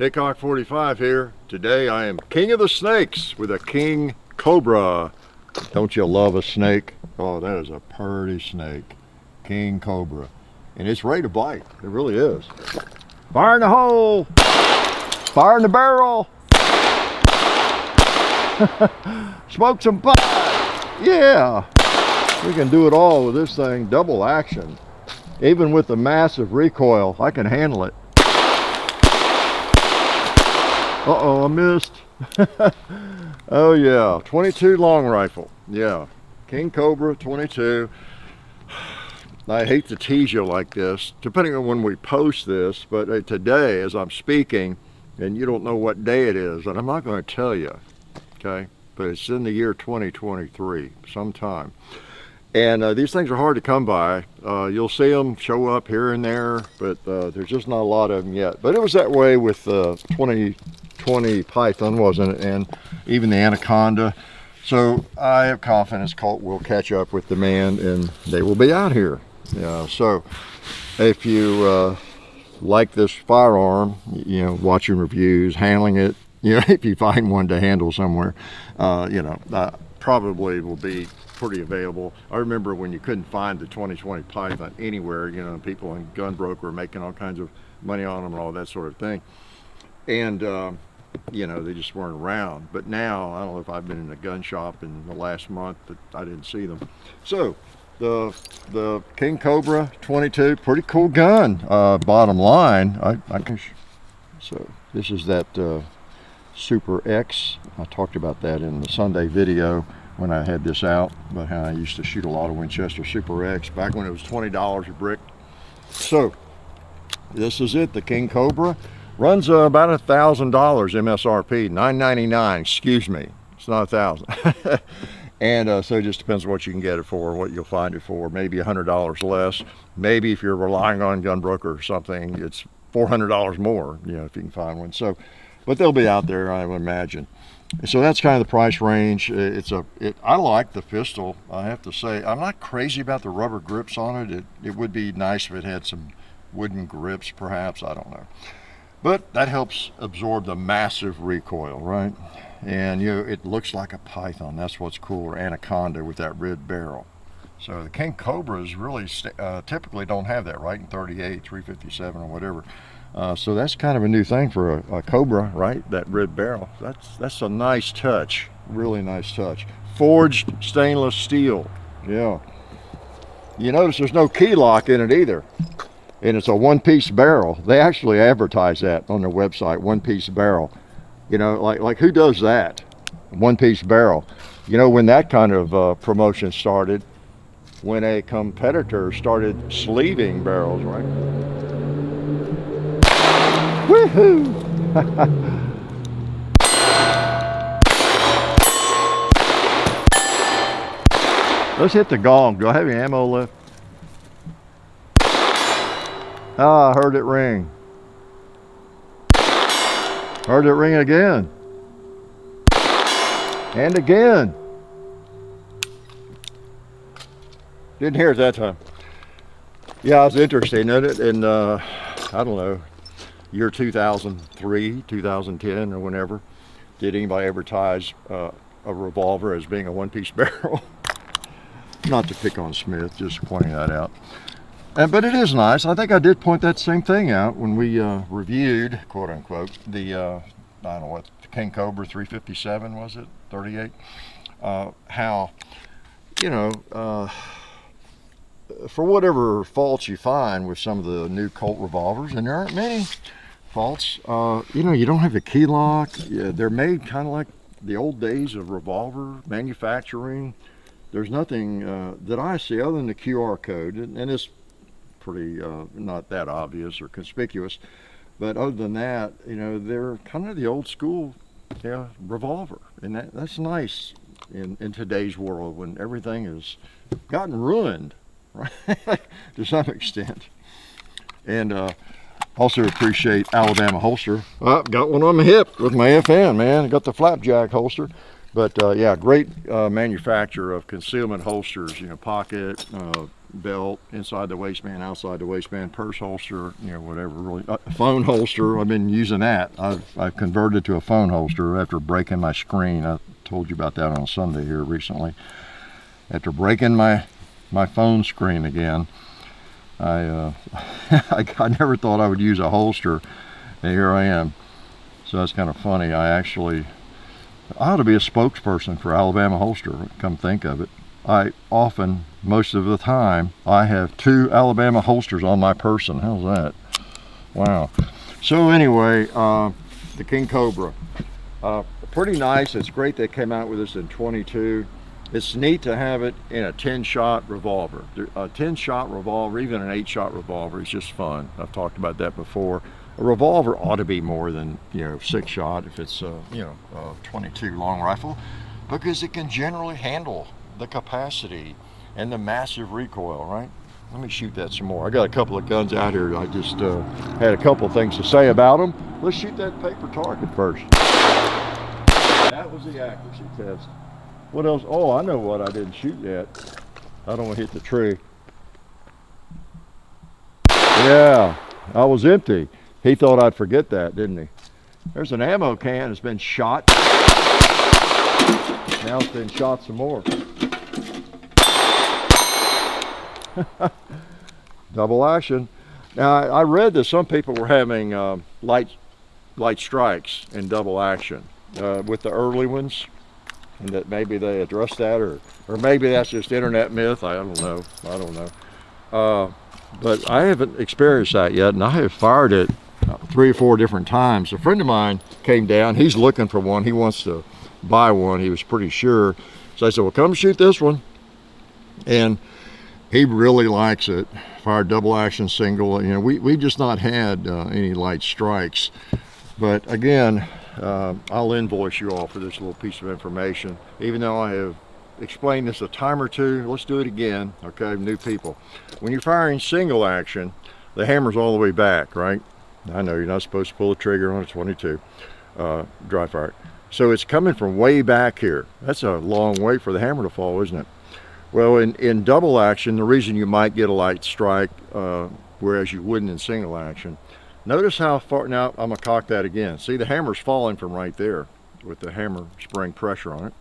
Hickok 45 here. Today I am king of the snakes with a King Cobra. Don't you love a snake? Oh, that is a pretty snake. King Cobra. And it's ready to bite. It really is. Fire in the hole. Fire in the barrel. Smoke some pot. Yeah. We can do it all with this thing. Double action. Even with the massive recoil, I can handle it. Uh-oh, I missed. Oh yeah, 22 long rifle. Yeah, King Cobra 22. I hate to tease you like this, depending on when we post this, but today, as I'm speaking, and you don't know what day it is, and I'm not going to tell you, okay? But it's in the year 2023, sometime. And these things are hard to come by. You'll see them show up here and there, but there's just not a lot of them yet. But it was that way with 2020 Python, wasn't it? And even the Anaconda. So I have confidence Colt will catch up with demand and they will be out here. So if you like this firearm, you know, watching reviews, handling it, you know, if you find one to handle somewhere, probably will be pretty available. I remember when you couldn't find the 2020 Python anywhere, you know, people in Gunbroker were making all kinds of money on them and all that sort of thing. And, you know, they just weren't around. But now, I don't know if I've been in a gun shop in the last month, but I didn't see them. So, the King Cobra 22, pretty cool gun. Bottom line, so this is that Super X. I talked about that in the Sunday video when I had this out, about how I used to shoot a lot of Winchester Super X back when it was $20 a brick. So this is it, the King Cobra. Runs about $1,000 MSRP, $999, excuse me. It's not $1,000. And so it just depends what you can get it for, what you'll find it for. Maybe $100 less. Maybe if you're relying on Gunbroker or something, it's $400 more, you know, if you can find one. So, but they'll be out there, I would imagine. So that's kind of the price range. I like the pistol, I have to say. I'm not crazy about the rubber grips on it. It would be nice if it had some wooden grips, perhaps, I don't know. But that helps absorb the massive recoil, right? And you know, it looks like a Python. That's what's cool, or Anaconda with that red barrel. So the King Cobras really typically don't have that, right? In 38, 357 or whatever. So that's kind of a new thing for a Cobra, right? That red barrel. That's a nice touch, really nice touch. Forged stainless steel, yeah. You notice there's no key lock in it either. And it's a one-piece barrel. They actually advertise that on their website, one-piece barrel. You know, like who does that? One-piece barrel. You know, when that kind of promotion started, when a competitor started sleeving barrels, right? Woohoo! Let's hit the gong. Do I have any ammo left? Ah, I heard it ring. Heard it ring again. And again. Didn't hear it that time. Yeah, I was interested in it, and I don't know, year 2003, 2010, or whenever. Did anybody advertise a revolver as being a one-piece barrel? Not to pick on Smith, just pointing that out. But it is nice. I think I did point that same thing out when we reviewed, quote unquote, the, I don't know what, the King Cobra 357, was it? 38? How, you know, for whatever faults you find with some of the new Colt revolvers, and there aren't many faults, you know, you don't have the key lock. Yeah, they're made kind of like the old days of revolver manufacturing. There's nothing that I see other than the QR code, and it's pretty not that obvious or conspicuous, but other than that, you know, they're kind of the old school, yeah, revolver, and that's nice in today's world when everything has gotten ruined, right? To some extent. And also appreciate Alabama holster. Got one on my hip with my FN, man. I got the flapjack holster. But yeah, great manufacturer of concealment holsters, you know, pocket, belt, inside the waistband, outside the waistband, purse holster, you know, whatever, really. Phone holster, I've been using that. I've converted to a phone holster after breaking my screen. I told you about that on Sunday here recently. After breaking my phone screen again, I never thought I would use a holster, and here I am. So that's kind of funny. I ought to be a spokesperson for Alabama Holster, come think of it. Most of the time, I have 2 Alabama holsters on my person. How's that? Wow. So anyway, the King Cobra. Pretty nice. It's great they came out with this in 22. It's neat to have it in a 10-shot revolver. A 10-shot revolver, even an 8-shot revolver, is just fun. I've talked about that before. A revolver ought to be more than, you know, 6-shot if it's a 22 long rifle, because it can generally handle the capacity and the massive recoil, right? Let me shoot that some more. I got a couple of guns out here. I just had a couple of things to say about them. Let's shoot that paper target first. That was the accuracy test. What else? Oh, I know what I didn't shoot yet. I don't want to hit the tree. Yeah, I was empty. He thought I'd forget that, didn't he? There's an ammo can that's been shot. Now it's been shot some more. Double action. Now I read that some people were having light strikes in double action with the early ones, and that maybe they addressed that, or maybe that's just internet myth. I don't know. But I haven't experienced that yet, and I have fired it 3 or 4 different times. A friend of mine came down. He's looking for one. He wants to buy one. He was pretty sure. So I said, well, come shoot this one. And he really likes it. Fired double action single. You know, we've just not had any light strikes. But again, I'll invoice you all for this little piece of information. Even though I have explained this a time or two, let's do it again, okay, new people. When you're firing single action, the hammer's all the way back, right? I know you're not supposed to pull the trigger on a 22 dry fire. So it's coming from way back here. That's a long way for the hammer to fall, isn't it? Well, in double action, the reason you might get a light strike, whereas you wouldn't in single action, notice how far, now I'm gonna cock that again. See, the hammer's falling from right there with the hammer spring pressure on it.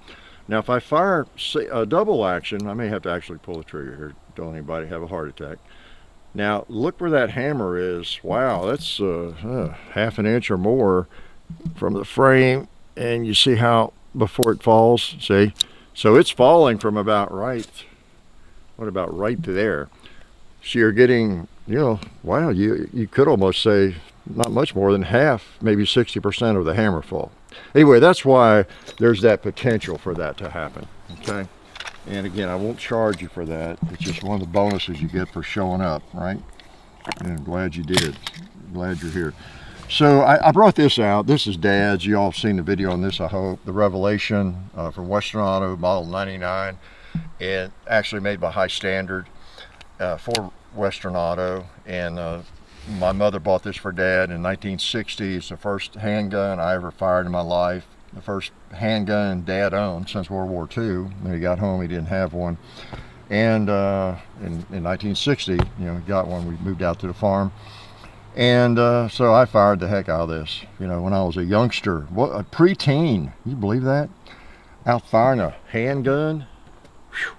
Now, if I fire a double action, I may have to actually pull the trigger here. Don't anybody have a heart attack. Now, look where that hammer is. Wow, that's half an inch or more from the frame. And you see how before it falls, see? So it's falling from about right there. So you're getting, you know, wow, you could almost say not much more than half, maybe 60% of the hammer fall. Anyway, that's why there's that potential for that to happen, okay? And again, I won't charge you for that. It's just one of the bonuses you get for showing up, right? And I'm glad you did. Glad you're here. So I brought this out. This is Dad's. You all have seen the video on this, I hope. The Revelation from Western Auto, model 99, and actually made by High Standard for Western Auto. And my mother bought this for Dad in 1960. It's the first handgun I ever fired in my life. The first handgun Dad owned since World War II. When he got home, he didn't have one. And in 1960, you know, he got one. We moved out to the farm. And so I fired the heck out of this, you know, when I was a youngster, a preteen. You believe that? Out firing a handgun? Whew,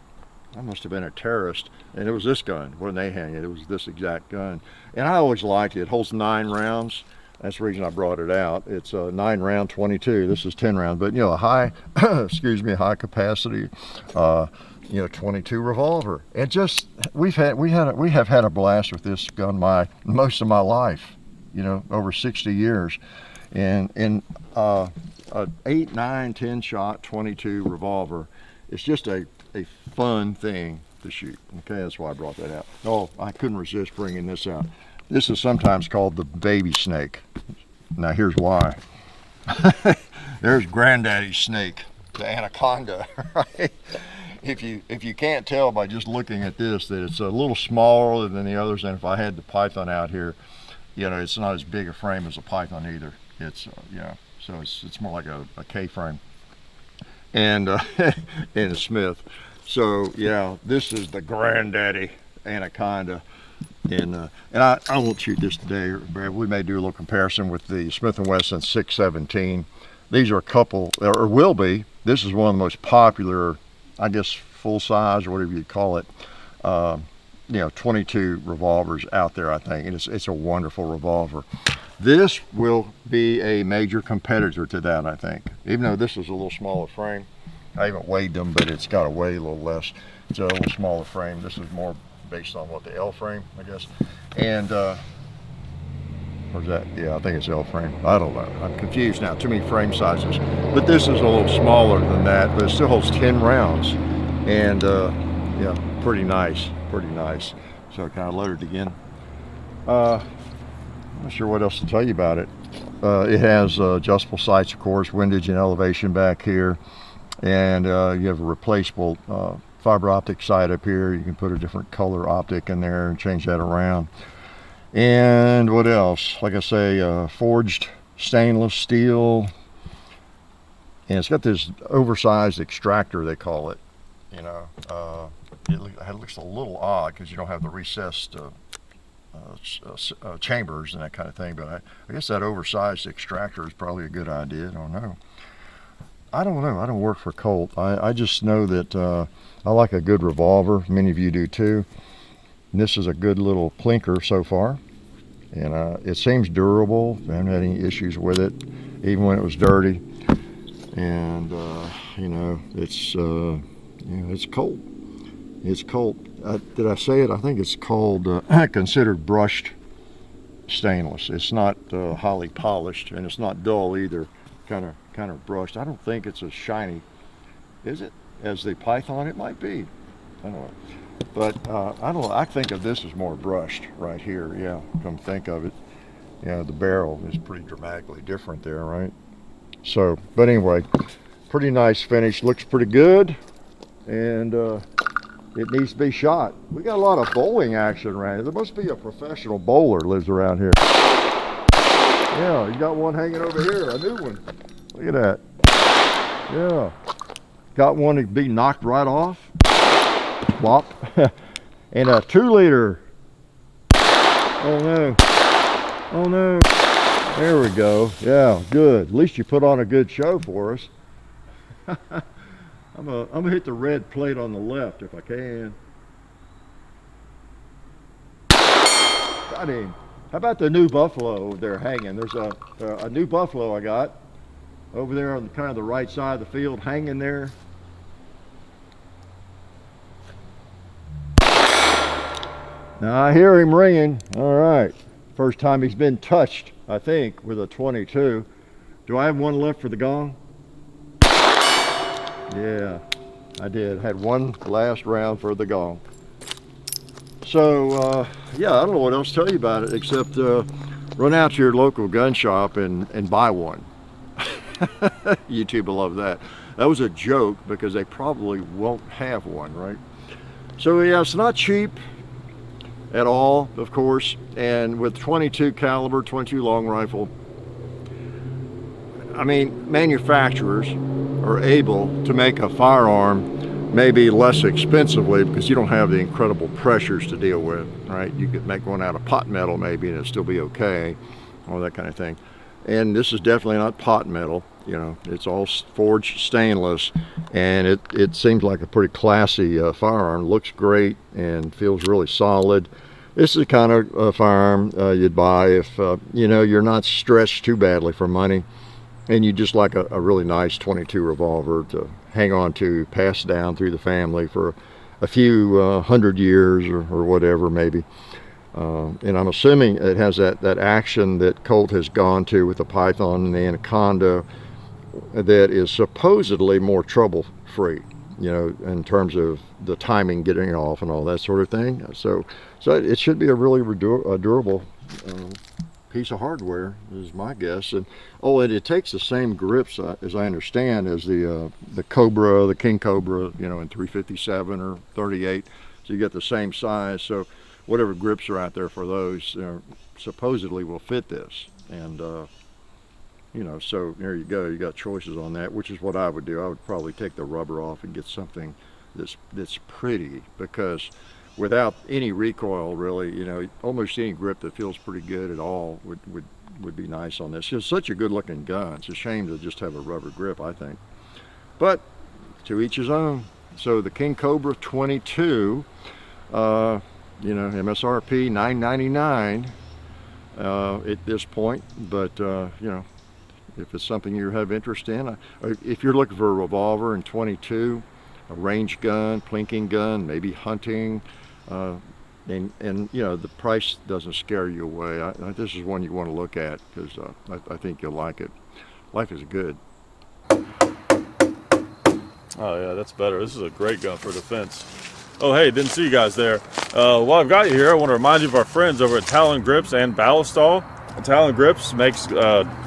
I must have been a terrorist. And it was this gun. When they hang it, it was this exact gun. And I always liked it. It holds 9 rounds. That's the reason I brought it out. It's a 9-round 22. This is 10 rounds, but you know, a high, high capacity, 22 revolver. And just we have had a blast with this gun most of my life, you know, over 60 years. And in a 8, 9, 10 shot 22 revolver, it's just a fun thing to shoot. Okay, that's why I brought that out. Oh, I couldn't resist bringing this out. This is sometimes called the baby snake. Now here's why. There's Granddaddy's snake, the anaconda, right? If you can't tell by just looking at this that it's a little smaller than the others, and if I had the python out here, you know, it's not as big a frame as a python either. It's so it's more like a K-frame and and a Smith. So yeah, this is the Granddaddy Anaconda. And I won't shoot this today, Brad. We may do a little comparison with the Smith & Wesson 617. These are a couple, or will be. This is one of the most popular, I guess, full size or whatever you call it, 22 revolvers out there, I think. And it's a wonderful revolver. This will be a major competitor to that, I think. Even though this is a little smaller frame, I haven't weighed them, but it's got to weigh a little less. It's a little smaller frame. This is more based on what, the L frame, I guess. And where's that? Yeah, I think it's L frame. I don't know. I'm confused now. Too many frame sizes. But this is a little smaller than that, but it still holds 10 rounds. And yeah, pretty nice. Pretty nice. So I kind of loaded again. I'm not sure what else to tell you about it. It has adjustable sights, of course, windage and elevation back here. And you have a replaceable fiber optic sight up here. You can put a different color optic in there and change that around. And what else? Like I say, forged stainless steel. And it's got this oversized extractor, they call it. You know, it looks a little odd because you don't have the recessed chambers and that kind of thing. But I guess that oversized extractor is probably a good idea. I don't know. I don't work for Colt. I just know that I like a good revolver. Many of you do too. And this is a good little plinker so far. And it seems durable. I haven't had any issues with it, even when it was dirty. And you know, it's Colt. It's Colt. Did I say it? I think it's called considered brushed stainless. It's not highly polished, and it's not dull either. Kind of brushed. I don't think it's as shiny, is it, as the Python? It might be. I don't know. But I don't know. I think of this as more brushed right here. Yeah, come think of it. Yeah, the barrel is pretty dramatically different there, right? So, but anyway, pretty nice finish. Looks pretty good, and it needs to be shot. We got a lot of bowling action around here. There must be a professional bowler lives around here. Yeah, you got one hanging over here, a new one. Look at that. Yeah. Got one to be knocked right off. Whop. And a 2-liter. Oh no. Oh no. There we go. Yeah, good. At least you put on a good show for us. I'm gonna hit the red plate on the left if I can. Got him. How about the new buffalo over there hanging? There's a new buffalo I got over there on kind of the right side of the field, hanging there. Now I hear him ringing. All right. First time he's been touched, I think, with a 22. Do I have one left for the gong? Yeah, I did. Had one last round for the gong. So, yeah, I don't know what else to tell you about it, except run out to your local gun shop and buy one. YouTube will love that. That was a joke because they probably won't have one, right? So, yeah, it's not cheap at all, of course, and with 22 caliber, 22 long rifle, I mean, manufacturers are able to make a firearm maybe less expensively because you don't have the incredible pressures to deal with, right? You could make one out of pot metal maybe and it'd still be okay, all that kind of thing. And this is definitely not pot metal, you know, it's all forged stainless, and it seems like a pretty classy firearm. Looks great and feels really solid. This is the kind of firearm you'd buy if, you know, you're not stretched too badly for money and you just like a really nice 22 revolver to hang on to, pass down through the family for a few 100 years or whatever maybe. And I'm assuming it has that action that Colt has gone to with the Python and the Anaconda that is supposedly more trouble-free, you know, in terms of the timing, getting it off and all that sort of thing. So it should be a really durable piece of hardware, is my guess. And and it takes the same grips, as I understand, as the Cobra, the King Cobra, you know, in 357 or 38. So you get the same size. So whatever grips are out there for those, supposedly will fit this. And you know, so there you go. You got choices on that, which is what I would do. I would probably take the rubber off and get something that's pretty, because without any recoil, really. You know, almost any grip that feels pretty good at all would be nice on this. It's such a good looking gun. It's a shame to just have a rubber grip, I think. But to each his own. So the King Cobra 22, you know, MSRP $9.99 at this point. But you know, if it's something you have interest in, if you're looking for a revolver in 22, a range gun, plinking gun, maybe hunting, and you know, the price doesn't scare you away. This is one you want to look at, because I think you'll like it. Life is good. Oh yeah, that's better. This is a great gun for defense. Oh hey, didn't see you guys there. While I've got you here, I want to remind you of our friends over at Talon Grips and Ballistol. Talon Grips makes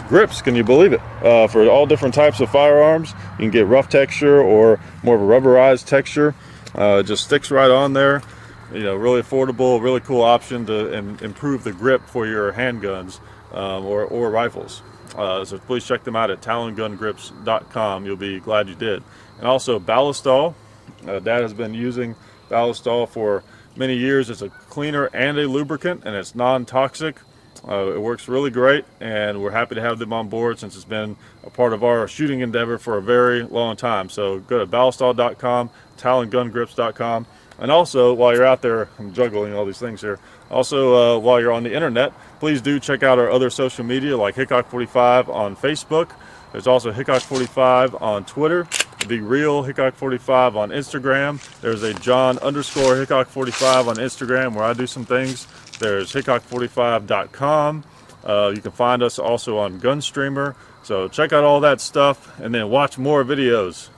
grips, can you believe it, for all different types of firearms. You can get rough texture or more of a rubberized texture. It just sticks right on there. You know, really affordable, really cool option to improve the grip for your handguns or rifles. So please check them out at talongungrips.com. You'll be glad you did. And also Ballistol. Dad has been using Ballistol for many years. It's a cleaner and a lubricant, and it's non-toxic. It works really great, and we're happy to have them on board since it's been a part of our shooting endeavor for a very long time. So go to ballistol.com, talongungrips.com, and also while you're out there, I'm juggling all these things here. Also, while you're on the internet, please do check out our other social media like Hickok45 on Facebook. There's also Hickok45 on Twitter, The Real Hickok45 on Instagram. There's a John_Hickok45 on Instagram where I do some things. There's Hickok45.com. You can find us also on Gunstreamer. So check out all that stuff and then watch more videos.